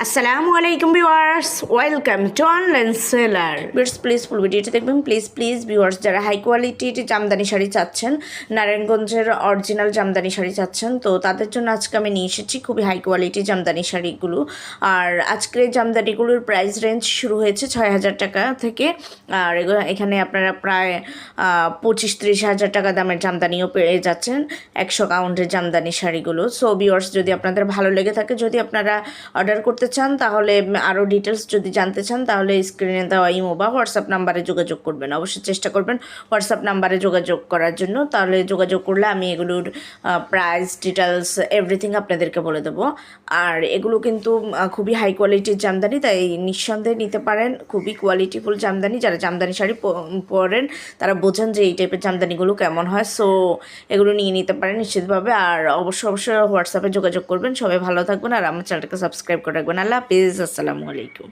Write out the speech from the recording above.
আসসালামু আলাইকুম viewers, welcome to online seller. Viewers please ফুল ভিডিওটি দেখবেন, প্লিজ ভিউয়ার্স। যারা হাই কোয়ালিটির জামদানি শাড়ি চাচ্ছেন, নারায়ণগঞ্জের অরিজিনাল জামদানি শাড়ি চাচ্ছেন, তো তাদের জন্য আজকে আমি নিয়ে এসেছি খুবই হাই কোয়ালিটির জামদানি শাড়িগুলো। আর আজকের এই জামদানিগুলোর প্রাইস রেঞ্জ শুরু হয়েছে 6,000 টাকা থেকে। আর এখানে আপনারা প্রায় 25-30 হাজার টাকা দামের জামদানিও পেয়ে যাচ্ছেন 100 কাউন্টের জামদানি শাড়িগুলো। সো ভিউয়ার্স, যদি আপনাদের ভালো লেগে থাকে, যদি আপনারা অর্ডার করতে চান, তাহলে আরও ডিটেলস যদি জানতে চান, তাহলে স্ক্রিনে দেওয়া ইমো বা হোয়াটসঅ্যাপ নাম্বারে যোগাযোগ করবেন। অবশ্যই চেষ্টা করবেন হোয়াটসঅ্যাপ নাম্বারে যোগাযোগ করার জন্য, তাহলে যোগাযোগ করলে আমি এগুলোর প্রাইস ডিটেলস এভরিথিং আপনাদেরকে বলে দেবো। আর এগুলো কিন্তু খুবই হাই কোয়ালিটির জামদানি, তাই নিঃসন্দেহে নিতে পারেন। খুবই কোয়ালিটিফুল জামদানি। যারা জামদানি শাড়ি পরেন তারা বোঝেন যে এই টাইপের জামদানিগুলো কেমন হয়। সো এগুলো নিয়ে নিতে পারেন নিশ্চিতভাবে। আর অবশ্যই হোয়াটসঅ্যাপে যোগাযোগ করবেন। সবাই ভালো থাকবেন আর আমার চ্যানেলটাকে সাবস্ক্রাইব করে রাখবেন। আল্লাহ হাফিজ, আসসালামু আলাইকুম।